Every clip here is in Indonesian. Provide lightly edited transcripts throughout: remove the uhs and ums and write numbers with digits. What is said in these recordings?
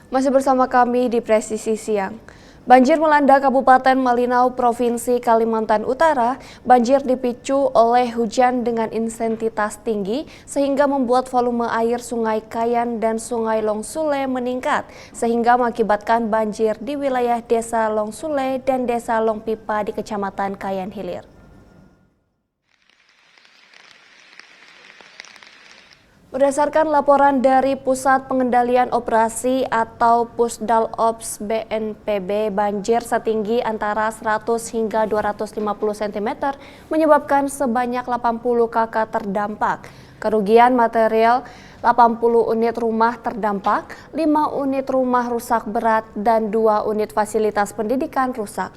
Masih bersama kami di Presisi Siang. Banjir melanda Kabupaten Malinau, Provinsi Kalimantan Utara. Banjir dipicu oleh hujan dengan intensitas tinggi sehingga membuat volume air Sungai Kayan dan Sungai Long Sule meningkat sehingga mengakibatkan banjir di wilayah Desa Long Sule dan Desa Long Pipa di Kecamatan Kayan Hilir. Berdasarkan laporan dari Pusat Pengendalian Operasi atau Pusdalops BNPB, banjir setinggi antara 100 hingga 250 cm menyebabkan sebanyak 80 kakak terdampak. Kerugian material 80 unit rumah terdampak, 5 unit rumah rusak berat, dan 2 unit fasilitas pendidikan rusak.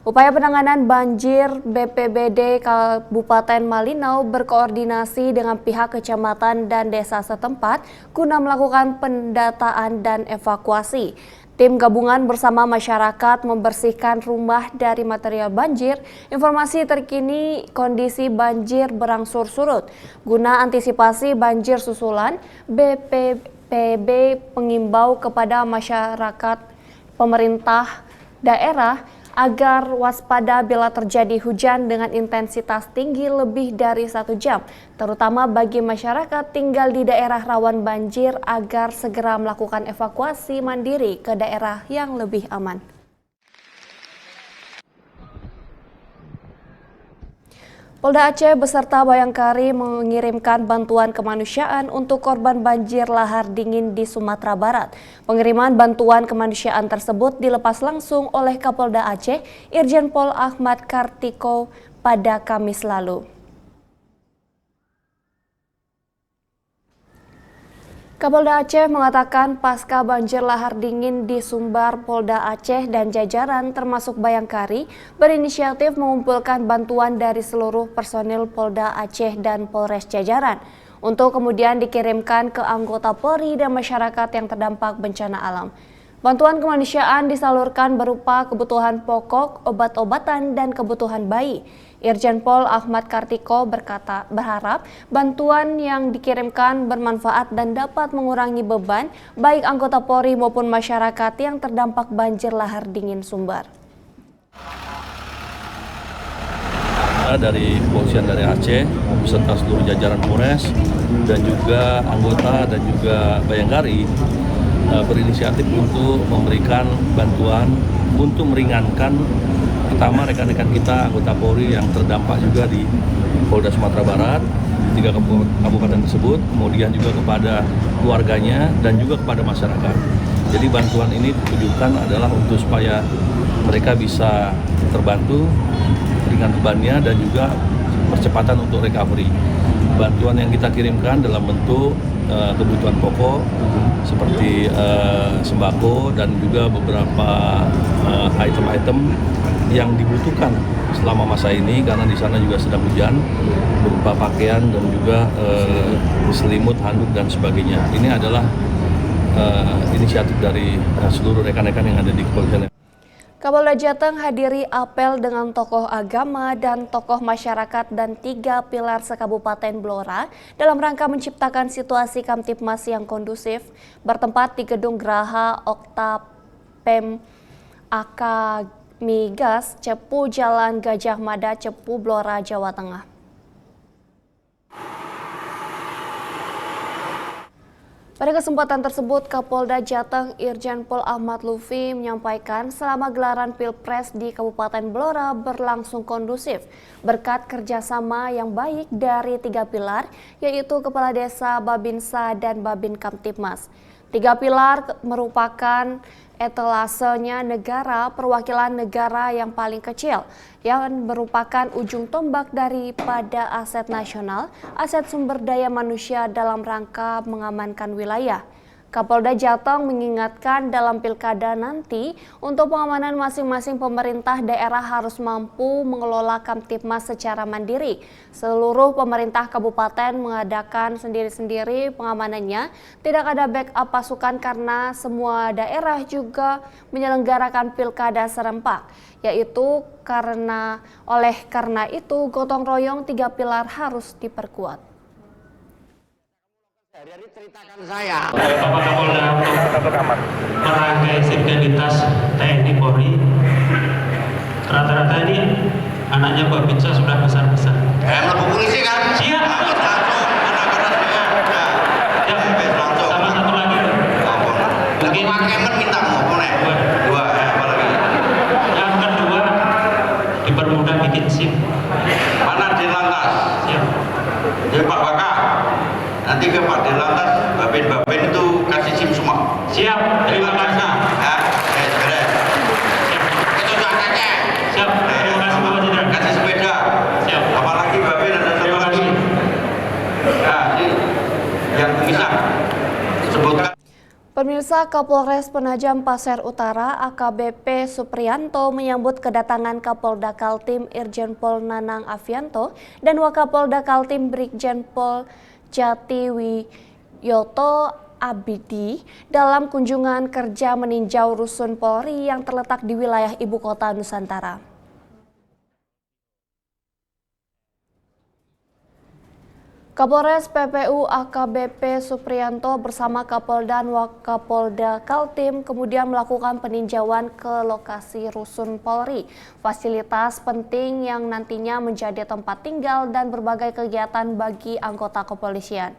Upaya penanganan banjir BPBD Kabupaten Malinau berkoordinasi dengan pihak kecamatan dan desa setempat guna melakukan pendataan dan evakuasi. Tim gabungan bersama masyarakat membersihkan rumah dari material banjir. Informasi terkini kondisi banjir berangsur surut. Guna antisipasi banjir susulan, BPBD mengimbau kepada masyarakat pemerintah daerah agar waspada bila terjadi hujan dengan intensitas tinggi lebih dari 1 jam, terutama bagi masyarakat tinggal di daerah rawan banjir agar segera melakukan evakuasi mandiri ke daerah yang lebih aman. Polda Aceh beserta Bayangkari mengirimkan bantuan kemanusiaan untuk korban banjir lahar dingin di Sumatera Barat. Pengiriman bantuan kemanusiaan tersebut dilepas langsung oleh Kapolda Aceh, Irjen Pol Ahmad Kartiko pada Kamis lalu. Kapolda Aceh mengatakan pasca banjir lahar dingin di Sumbar, Polda Aceh dan jajaran termasuk Bayangkari berinisiatif mengumpulkan bantuan dari seluruh personil Polda Aceh dan Polres jajaran untuk kemudian dikirimkan ke anggota Polri dan masyarakat yang terdampak bencana alam. Bantuan kemanusiaan disalurkan berupa kebutuhan pokok, obat-obatan, dan kebutuhan bayi. Irjen Pol Ahmad Kartiko berharap bantuan yang dikirimkan bermanfaat dan dapat mengurangi beban baik anggota Polri maupun masyarakat yang terdampak banjir lahar dingin Sumbar. Dari kepolisian dari Aceh beserta seluruh jajaran Polres dan juga anggota dan juga Bayangkari berinisiatif untuk memberikan bantuan untuk meringankan pertama rekan-rekan kita anggota Polri yang terdampak juga di Polda Sumatera Barat di 3 kabupaten tersebut, kemudian juga kepada keluarganya dan juga kepada masyarakat. Jadi bantuan ini ditujukan adalah untuk supaya mereka bisa terbantu ringan bebannya dan juga percepatan untuk recovery. Bantuan yang kita kirimkan dalam bentuk kebutuhan pokok seperti sembako dan juga beberapa item-item yang dibutuhkan selama masa ini karena di sana juga sedang hujan berupa pakaian dan juga selimut, handuk dan sebagainya. Ini adalah inisiatif dari seluruh rekan-rekan yang ada di kepolisian. Kapolda Jateng hadiri apel dengan tokoh agama dan tokoh masyarakat dan 3 pilar sekabupaten Blora dalam rangka menciptakan situasi Kamtibmas yang kondusif bertempat di Gedung Geraha Okta Pem AK Migas, Cepu, Jalan Gajah Mada, Cepu, Blora, Jawa Tengah. Pada kesempatan tersebut, Kapolda Jateng Irjen Pol Ahmad Lutfi menyampaikan selama gelaran Pilpres di Kabupaten Blora berlangsung kondusif berkat kerjasama yang baik dari 3 pilar, yaitu Kepala Desa, Babinsa, dan Babin Kamtibmas. 3 pilar merupakan etalasenya negara, perwakilan negara yang paling kecil, yang merupakan ujung tombak daripada aset nasional, aset sumber daya manusia dalam rangka mengamankan wilayah. Kapolda Jateng mengingatkan dalam pilkada nanti untuk pengamanan masing-masing pemerintah daerah harus mampu mengelola Kamtibmas secara mandiri. Seluruh pemerintah kabupaten mengadakan sendiri-sendiri pengamanannya, tidak ada backup pasukan karena semua daerah juga menyelenggarakan pilkada serentak, yaitu oleh karena itu gotong royong 3 pilar harus diperkuat. Jadi ceritakan saya. Bapak Kapolda merangkai sirgalitas TNI Polri. Rata-rata ini anaknya Pak Binsa sudah besar-besar. Melakukan polisi kan? Siap. Langsung anak-anaknya. Langsung. Sama satu lagi. Lagi Pak Kemen minta mau nih. Dua, apa lagi? Yang kedua dipermudah bikin SIM. Mana di lantas? Siap. Jadi Pak Baka. Nanti ke Pak Dirlantas, Babin itu kasih SIM semua. Siap. Terima kasih. Ya, beres. Itu jakarnya. Siap. Terima kasih Bapak Jenderal. Kasih sepeda. Siap. Apalagi Babin ada satu Terima lagi. kasih. Nah, ini yang bisa sebutkan. Pemirsa, Kapolres Penajam Pasir Utara AKBP Supriyanto menyambut kedatangan Kapolda Kaltim Irjen Pol Nanang Afianto dan Wakapolda Kaltim Brigjen Pol Jatiwiyoto Abidi dalam kunjungan kerja meninjau rusun Polri yang terletak di wilayah Ibu Kota Nusantara. Kapolres PPU AKBP Supriyanto bersama Kapolda dan Wakapolda Kaltim kemudian melakukan peninjauan ke lokasi rusun Polri, fasilitas penting yang nantinya menjadi tempat tinggal dan berbagai kegiatan bagi anggota kepolisian.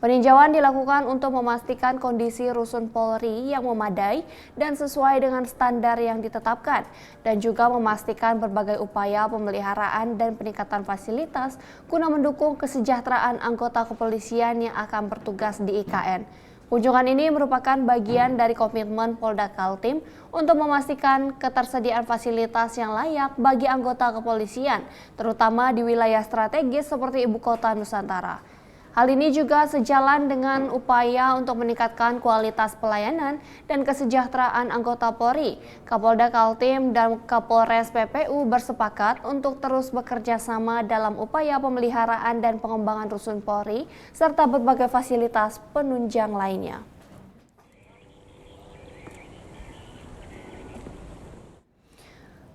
Peninjauan dilakukan untuk memastikan kondisi rusun Polri yang memadai dan sesuai dengan standar yang ditetapkan, dan juga memastikan berbagai upaya pemeliharaan dan peningkatan fasilitas guna mendukung kesejahteraan anggota kepolisian yang akan bertugas di IKN. Kunjungan ini merupakan bagian dari komitmen Polda Kaltim untuk memastikan ketersediaan fasilitas yang layak bagi anggota kepolisian, terutama di wilayah strategis seperti Ibu Kota Nusantara. Hal ini juga sejalan dengan upaya untuk meningkatkan kualitas pelayanan dan kesejahteraan anggota Polri. Kapolda Kaltim dan Kapolres PPU bersepakat untuk terus bekerja sama dalam upaya pemeliharaan dan pengembangan rusun Polri serta berbagai fasilitas penunjang lainnya.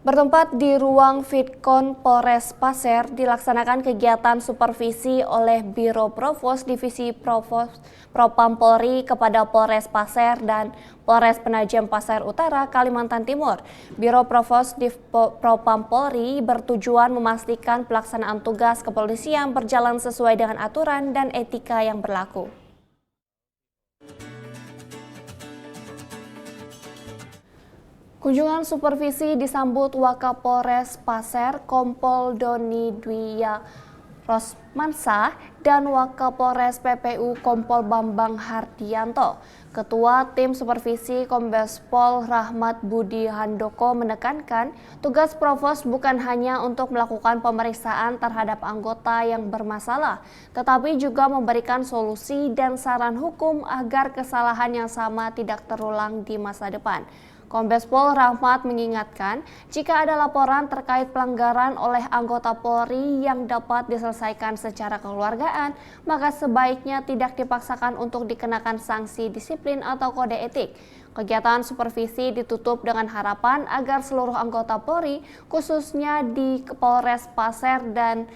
Bertempat di ruang Vidkon Polres Pasir dilaksanakan kegiatan supervisi oleh Biro Provos Divisi Propam Polri kepada Polres Pasir dan Polres Penajam Pasir Utara, Kalimantan Timur. Biro Provos Propam Polri bertujuan memastikan pelaksanaan tugas kepolisian berjalan sesuai dengan aturan dan etika yang berlaku. Kunjungan supervisi disambut Wakapolres Pasir Kompol Doni Dwiya Rosmansa dan Wakapolres PPU Kompol Bambang Hardianto. Ketua Tim Supervisi Kombes Pol Rahmat Budi Handoko menekankan tugas Provos bukan hanya untuk melakukan pemeriksaan terhadap anggota yang bermasalah, tetapi juga memberikan solusi dan saran hukum agar kesalahan yang sama tidak terulang di masa depan. Kombes Pol Rahmat mengingatkan, jika ada laporan terkait pelanggaran oleh anggota Polri yang dapat diselesaikan secara kekeluargaan, maka sebaiknya tidak dipaksakan untuk dikenakan sanksi disiplin atau kode etik. Kegiatan supervisi ditutup dengan harapan agar seluruh anggota Polri, khususnya di Polres Pasir dan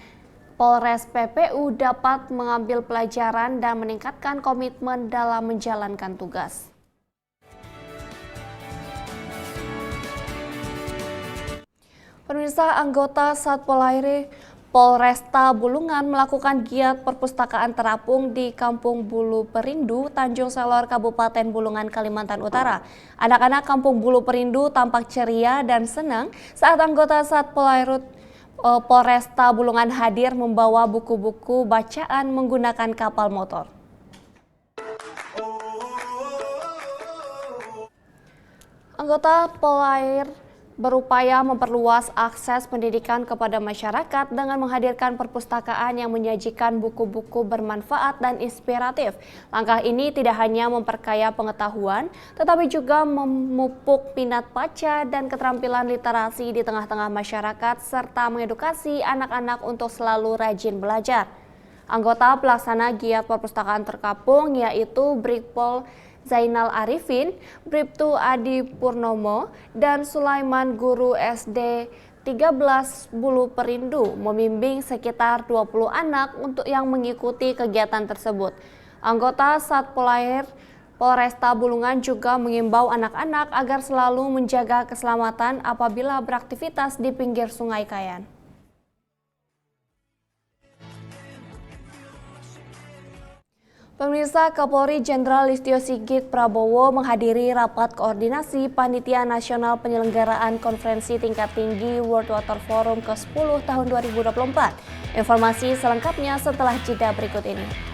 Polres PPU, dapat mengambil pelajaran dan meningkatkan komitmen dalam menjalankan tugas. Pemirsa, anggota Satpol Air Polresta Bulungan melakukan giat perpustakaan terapung di Kampung Bulu Perindu, Tanjung Selor, Kabupaten Bulungan, Kalimantan Utara. Anak-anak Kampung Bulu Perindu tampak ceria dan senang saat anggota Satpol Air Polresta Bulungan hadir membawa buku-buku bacaan menggunakan kapal motor. Anggota Polair berupaya memperluas akses pendidikan kepada masyarakat dengan menghadirkan perpustakaan yang menyajikan buku-buku bermanfaat dan inspiratif. Langkah ini tidak hanya memperkaya pengetahuan, tetapi juga memupuk minat baca dan keterampilan literasi di tengah-tengah masyarakat, serta mengedukasi anak-anak untuk selalu rajin belajar. Anggota pelaksana giat perpustakaan terkapung yaitu Brigpol Zainal Arifin, Bribtu Adi Purnomo, dan Sulaiman Guru SD 13 Bulu Perindu membimbing sekitar 20 anak untuk yang mengikuti kegiatan tersebut. Anggota Satpol Air Polresta Bulungan juga mengimbau anak-anak agar selalu menjaga keselamatan apabila beraktivitas di pinggir Sungai Kayan. Pemirsa, Kapolri Jenderal Listio Sigit Prabowo menghadiri rapat koordinasi Panitia Nasional Penyelenggaraan Konferensi Tingkat Tinggi World Water Forum ke-10 tahun 2024. Informasi selengkapnya setelah jeda berikut ini.